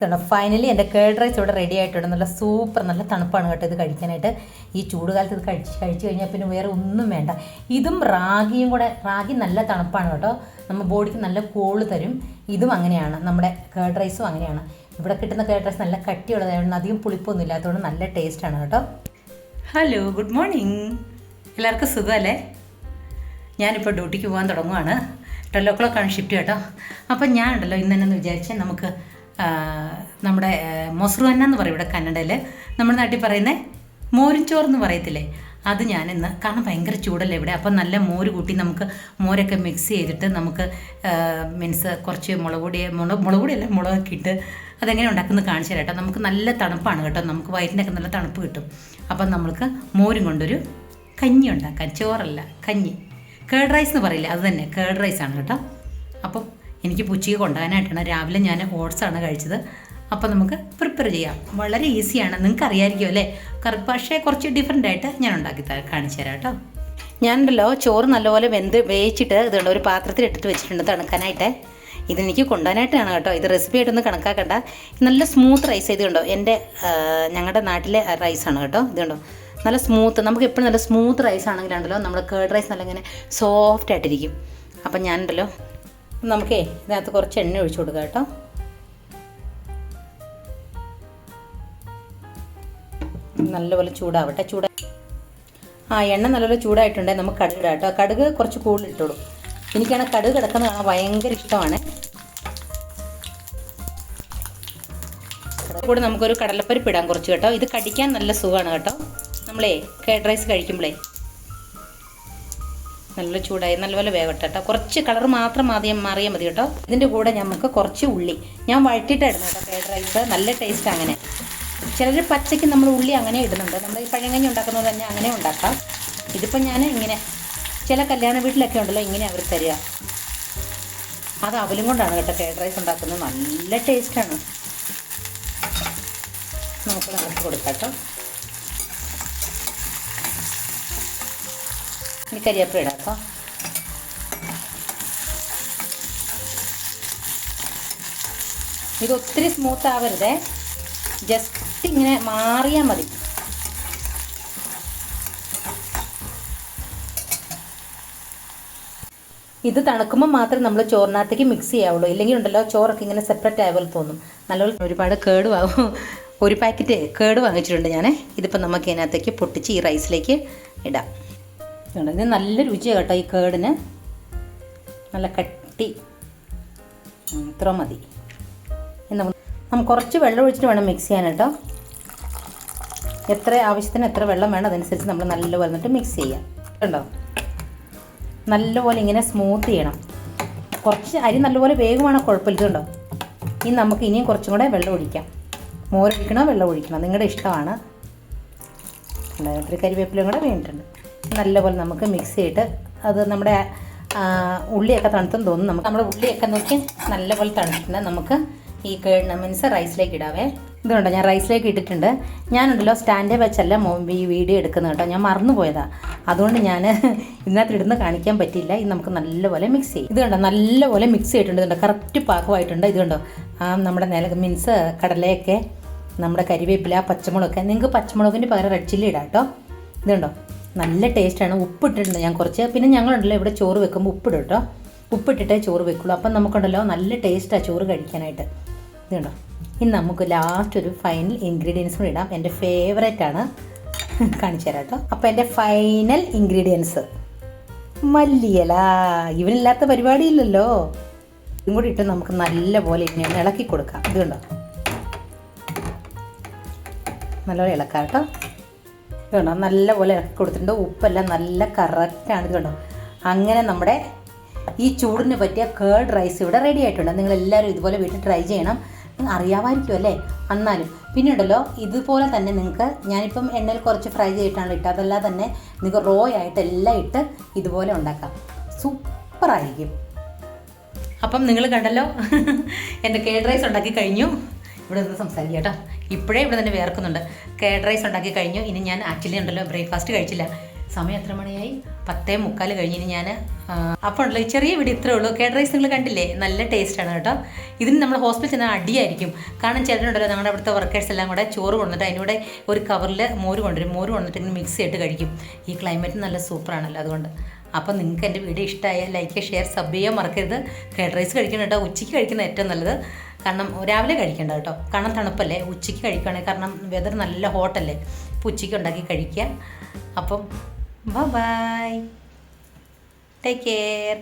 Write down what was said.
Finally എൻ്റെ curd rice ഇവിടെ ready ആയിട്ടുണ്ട്. നല്ല സൂപ്പർ, നല്ല തണുപ്പാണ് കേട്ടോ ഇത് കഴിക്കാനായിട്ട്. ഈ ചൂടുകാലത്ത് ഇത് കഴിച്ച് കഴിഞ്ഞാൽ പിന്നെ വേറെ ഒന്നും വേണ്ട. ഇതും റാഗിയും കൂടെ, റാഗി നല്ല തണുപ്പാണ് കേട്ടോ, നമ്മൾ ബോഡിക്ക് നല്ല കൂള് തരും. ഇതും അങ്ങനെയാണ്, നമ്മുടെ കേർഡ് റൈസും അങ്ങനെയാണ്. ഇവിടെ കിട്ടുന്ന കേർഡ് റൈസ് നല്ല കട്ടിയുള്ളതായതുകൊണ്ട് അധികം പുളിപ്പൊന്നും ഇല്ലാത്തതുകൊണ്ട് നല്ല ടേസ്റ്റാണ് കേട്ടോ. Hello, good morning. എല്ലാവർക്കും സുഖമല്ലേ? ഞാനിപ്പോൾ ഡ്യൂട്ടിക്ക് പോകാൻ തുടങ്ങുവാണ്. 12 o'clock ഷിഫ്റ്റ് കേട്ടോ. അപ്പം ഞാൻ ഉണ്ടല്ലോ ഇന്ന് തന്നെ വിചാരിച്ച് നമുക്ക് നമ്മുടെ മൊസറുവന്ന എന്ന് പറയും ഇവിടെ കന്നഡയിൽ, നമ്മുടെ നാട്ടിൽ പറയുന്നത് മോരും ചോറെന്ന് പറയത്തില്ലേ, അത് ഞാനിന്ന്, കാരണം ഭയങ്കര ചൂടല്ലേ ഇവിടെ, അപ്പം നല്ല മോര് കൂട്ടി നമുക്ക് മോരൊക്കെ മിക്സ് ചെയ്തിട്ട് നമുക്ക് മീൻസ് കുറച്ച് മുളകൊക്കെ ഇട്ട് അതെങ്ങനെ ഉണ്ടാക്കുന്നത് കാണിച്ചു തരാം കേട്ടോ. നമുക്ക് നല്ല തണുപ്പാണ് കേട്ടോ, നമുക്ക് വയറ്റിനൊക്കെ നല്ല തണുപ്പ് കിട്ടും. അപ്പം നമ്മൾക്ക് മോരും കൊണ്ടൊരു കഞ്ഞി ഉണ്ടാക്കാം. ചോറല്ല, കഞ്ഞി. കേർഡ് റൈസ് എന്ന് പറയില്ല, അത് തന്നെ കേർഡ് റൈസാണ് കേട്ടോ. അപ്പം എനിക്ക് ഉച്ചയ്ക്ക് കൊണ്ടുപോകാനായിട്ടാണ്. രാവിലെ ഞാൻ ഓട്സാണ് കഴിച്ചത്. അപ്പോൾ നമുക്ക് പ്രിപ്പയർ ചെയ്യാം. വളരെ ഈസിയാണ്, നിങ്ങൾക്ക് അറിയാമായിരിക്കും അല്ലേ, പക്ഷേ കുറച്ച് ഡിഫറെൻ്റ് ആയിട്ട് ഞാൻ ഉണ്ടാക്കി കാണിച്ചു തരാം കേട്ടോ. ഞാനുണ്ടല്ലോ ചോറ് നല്ലപോലെ വേവിച്ചിട്ട് ഇതുണ്ട് ഒരു പാത്രത്തിൽ ഇട്ടിട്ട് വെച്ചിട്ടുണ്ട് തണുക്കാനായിട്ട്. ഇതെനിക്ക് കൊണ്ടുപോകാനായിട്ടാണ് കേട്ടോ. ഇത് റെസിപ്പി ആയിട്ടൊന്നും കണക്കാക്കണ്ട. നല്ല സ്മൂത്ത് റൈസ് ഇതുണ്ടോ, ഞങ്ങളുടെ നാട്ടിലെ റൈസാണ് കേട്ടോ. ഇതുണ്ടോ നല്ല സ്മൂത്ത്, നമുക്ക് എപ്പോഴും നല്ല സ്മൂത്ത് റൈസ് ആണെങ്കിലുണ്ടല്ലോ നമ്മുടെ കേർഡ് റൈസ് നല്ല ഇങ്ങനെ സോഫ്റ്റ് ആയിട്ടിരിക്കും. അപ്പം ഞാനുണ്ടല്ലോ നമുക്കേ ഇതിനകത്ത് കുറച്ച് എണ്ണ ഒഴിച്ചു കൊടുക്കാം കേട്ടോ. നല്ലപോലെ ചൂടാവട്ടെ. എണ്ണ നല്ലപോലെ ചൂടായിട്ടുണ്ടെങ്കിൽ നമുക്ക് കടുക് ഇടാം കേട്ടോ. കടുക് കുറച്ച് കൂടുതൽ ഇട്ടോളൂ. എനിക്കാണ് കടുക് കിടക്കുന്നത് കാണാൻ ഭയങ്കര ഇഷ്ടമാണ്. കൂടെ നമുക്കൊരു കടലപ്പരിപ്പ് ഇടാം കുറച്ച് കേട്ടോ. ഇത് കടിക്കാൻ നല്ല സുഖമാണ് കേട്ടോ. നമ്മളേ കേർഡ് റൈസ് കഴിക്കുമ്പോഴേ നല്ല ചൂടായി നല്ലപോലെ വേവട്ടെ കേട്ടോ. കുറച്ച് കളർ മാത്രം മാറിയാൽ മതി കേട്ടോ. ഇതിൻ്റെ കൂടെ നമുക്ക് കുറച്ച് ഉള്ളി ഞാൻ വഴറ്റിയിട്ടായിരുന്നു കേട്ടോ കേർഡ് റൈസ്. നല്ല ടേസ്റ്റ് അങ്ങനെ. ചിലർ പച്ചയ്ക്ക് നമ്മൾ ഉള്ളി അങ്ങനെ ഇടുന്നുണ്ട്. നമ്മൾ ഈ പഴങ്കഞ്ഞി ഉണ്ടാക്കുന്നത് തന്നെ അങ്ങനെ ഉണ്ടാക്കാം. ഇതിപ്പോൾ ഞാൻ ഇങ്ങനെ, ചില കല്യാണ വീട്ടിലൊക്കെ ഉണ്ടല്ലോ ഇങ്ങനെ അവർ തരിക. അത് അവലും കൊണ്ടാണ് കേട്ടോ കേർഡ് റൈസ് ഉണ്ടാക്കുന്നത്. നല്ല ടേസ്റ്റാണ്. നമുക്ക് നിറച്ച് കൊടുക്കാം കേട്ടോ. ഇനി കരിവേപ്പില ഇടാം കേട്ടോ. ഇത് ഒത്തിരി സ്മൂത്ത് ആവരുതേ, ജസ്റ്റ് ഇങ്ങനെ മാറിയാൽ മതി. ഇത് തണുക്കുമ്പോൾ മാത്രമേ നമ്മൾ ചോറിനകത്തേക്ക് മിക്സ് ചെയ്യാവുള്ളൂ. ഇല്ലെങ്കിൽ ഉണ്ടല്ലോ ചോറൊക്കെ ഇങ്ങനെ സെപ്പറേറ്റ് ആയ പോലെ തോന്നും. നല്ലപോലെ ഒരുപാട് കേടുവാകും. ഒരു പാക്കറ്റ് കേട് വാങ്ങിച്ചിട്ടുണ്ട് ഞാൻ. ഇതിപ്പോൾ നമുക്ക് ഇതിനകത്തേക്ക് പൊട്ടിച്ച് ഈ റൈസിലേക്ക് ഇടാം. ഇത് നല്ല രുചിയാണ് കേട്ടോ ഈ കേടിന്. നല്ല കട്ടി, ഇത്ര മതി. നമുക്ക് കുറച്ച് വെള്ളം ഒഴിച്ചിട്ട് വേണം മിക്സ് ചെയ്യാൻ കേട്ടോ. എത്ര ആവശ്യത്തിന് എത്ര വെള്ളം വേണം അതനുസരിച്ച് നമ്മൾ നല്ലപോലെ വന്നിട്ട് മിക്സ് ചെയ്യാം കേട്ടോ. നല്ലപോലെ ഇങ്ങനെ സ്മൂത്ത് ചെയ്യണം. കുറച്ച് അരി നല്ലപോലെ വേഗമാണ്, കുഴപ്പമില്ല. ഇതുണ്ടോ, ഇനി നമുക്ക് ഇനിയും കുറച്ചും കൂടെ വെള്ളം ഒഴിക്കാം. മോരൊഴിക്കണോ വെള്ളം ഒഴിക്കണം, നിങ്ങളുടെ ഇഷ്ടമാണ്. ഒരു കരിവേപ്പിലയും കൂടെ വേണ്ടിയിട്ടുണ്ട്. നല്ലപോലെ നമുക്ക് മിക്സ് ചെയ്തിട്ട് അത് നമ്മുടെ ഉള്ളിയൊക്കെ തണുത്തെന്ന് തോന്നും. നമ്മുടെ ഉള്ളിയൊക്കെ നോക്കി നല്ലപോലെ തണുത്തിട്ടുണ്ട്. നമുക്ക് ഈ മീൻസ് റൈസിലേക്ക് ഇടാവേ. ഇതുണ്ടോ, ഞാൻ റൈസിലേക്ക് ഇട്ടിട്ടുണ്ട്. ഞാനുണ്ടല്ലോ സ്റ്റാൻഡേ വെച്ചല്ല ഈ വീഡിയോ എടുക്കുന്നത് കേട്ടോ. ഞാൻ മറന്നു പോയതാണ്, അതുകൊണ്ട് ഞാൻ ഇതിനകത്ത് ഇടുന്ന കാണിക്കാൻ പറ്റിയില്ല. ഇത് നമുക്ക് നല്ലപോലെ മിക്സ് ചെയ്യും. ഇത് കണ്ടോ നല്ലപോലെ മിക്സ് ചെയ്തിട്ടുണ്ട്. ഇതുണ്ടോ കറക്റ്റ് പാകമായിട്ടുണ്ട്. ഇത് കണ്ടോ നമ്മുടെ മീൻസ് കടലയൊക്കെ, നമ്മുടെ കരിവേപ്പില, പച്ചമുളകൊക്കെ, നിങ്ങൾക്ക് പച്ചമുളകിൻ്റെ പകരം റെഡ് ചില്ലി ഇടാം കേട്ടോ. ഇതുണ്ടോ നല്ല ടേസ്റ്റാണ്. ഉപ്പിട്ടിട്ടുണ്ട് ഞാൻ കുറച്ച്. പിന്നെ ഞങ്ങളുണ്ടല്ലോ ഇവിടെ ചോറ് വെക്കുമ്പോൾ ഉപ്പിടും കേട്ടോ. ഉപ്പിട്ടിട്ടേ ചോറ് വെക്കുള്ളൂ. അപ്പം നമുക്കുണ്ടല്ലോ നല്ല ടേസ്റ്റാണ് ചോറ് കഴിക്കാനായിട്ട്. ഇതുണ്ടോ, ഇനി നമുക്ക് ലാസ്റ്റ് ഒരു ഫൈനൽ ഇൻഗ്രീഡിയൻസ് കൂടി ഇടാം. എൻ്റെ ഫേവറേറ്റാണ്, കാണിച്ചു തരാം കേട്ടോ. അപ്പോൾ എൻ്റെ ഫൈനൽ ഇൻഗ്രീഡിയൻസ് മല്ലിയില. ഇവനില്ലാത്ത പരിപാടിയില്ലല്ലോ. ഇതും കൂടി ഇട്ട് നമുക്ക് നല്ലപോലെ ഇങ്ങനെ ഇളക്കി കൊടുക്കാം. ഇതുണ്ടോ നല്ലപോലെ ഇളക്കാം കേട്ടോ. ഇതുണ്ടോ നല്ലപോലെ ഇളക്കി കൊടുത്തിട്ടുണ്ട്. ഉപ്പെല്ലാം നല്ല കറക്റ്റാണ്. ഇത് കണ്ടോ, അങ്ങനെ നമ്മുടെ ഈ ചൂടിന് പറ്റിയ കേർഡ് റൈസ് ഇവിടെ റെഡി ആയിട്ടുണ്ട്. നിങ്ങളെല്ലാവരും ഇതുപോലെ വീട്ടിൽ ട്രൈ ചെയ്യണം. അറിയാമായിരിക്കും അല്ലേ, എന്നാലും. പിന്നെ ഉണ്ടല്ലോ ഇതുപോലെ തന്നെ നിങ്ങൾക്ക്, ഞാനിപ്പം എണ്ണയിൽ കുറച്ച് ഫ്രൈ ചെയ്തിട്ടാണ് ഇട്ടത്, അതല്ലാതെ തന്നെ നിങ്ങൾക്ക് റോ ആയിട്ട് എല്ലാം ഇട്ട് ഇതുപോലെ ഉണ്ടാക്കാം. സൂപ്പറായിരിക്കും. അപ്പം നിങ്ങൾ കണ്ടല്ലോ എൻ്റെ കേർഡ് റൈസ് ഉണ്ടാക്കി കഴിഞ്ഞു. ഇവിടെ നിന്ന് സംസാരിക്കാം കേട്ടോ. ഇപ്പോഴേ ഇവിടെ തന്നെ വേർക്കുന്നുണ്ട്. കേർഡ് റൈസ് ഉണ്ടാക്കി കഴിഞ്ഞു. ഇനി ഞാൻ ആക്ച്വലി ഉണ്ടല്ലോ ബ്രേക്ക്ഫാസ്റ്റ് കഴിച്ചില്ല. സമയം എത്ര മണിയായി? 10:45 കഴിഞ്ഞിന് ഞാൻ. അപ്പോൾ ഉണ്ടല്ലോ ഈ ചെറിയ വീഡിയോ ഇത്രേ ഉള്ളൂ. കേഡ് റൈസ് നിങ്ങൾ കണ്ടില്ലേ, നല്ല ടേസ്റ്റാണ് കേട്ടോ. ഇതിന് നമ്മൾ ഹോസ്പിറ്റലിൽ ചെന്നാൽ അടിയായിരിക്കും. കാരണം ചിലരുണ്ടല്ലോ ഞങ്ങളുടെ അവിടുത്തെ വർക്കേഴ്സ് എല്ലാം കൂടെ ചോറ് കൊണ്ടിട്ട് അതിനൂടെ ഒരു കവറിൽ മോര് കൊണ്ടുവരും. മോര് കൊണ്ടിട്ട് ഇങ്ങനെ മിക്സ് ചെയ്തിട്ട് കഴിക്കും. ഈ ക്ലൈമറ്റ് നല്ല സൂപ്പറാണല്ലോ, അതുകൊണ്ട്. അപ്പോൾ നിങ്ങൾക്ക് എൻ്റെ വീഡിയോ ഇഷ്ടമായ ലൈക്ക്, ഷെയർ, സബ് ചെയ്യാൻ മറക്കരുത്. കേഡ് റൈസ് കഴിക്കണം കേട്ടോ. ഉച്ചയ്ക്ക് കഴിക്കുന്നത് ഏറ്റവും നല്ലത്. കാരണം രാവിലെ കഴിക്കേണ്ട കേട്ടോ, കാരണം തണുപ്പല്ലേ. ഉച്ചയ്ക്ക് കഴിക്കുകയാണെങ്കിൽ, കാരണം വെതർ നല്ല ഹോട്ടല്ലേ, അപ്പോൾ ഉച്ചയ്ക്ക് ഉണ്ടാക്കി കഴിക്കുക. അപ്പം ബൈ, ടേക്ക് കെയർ.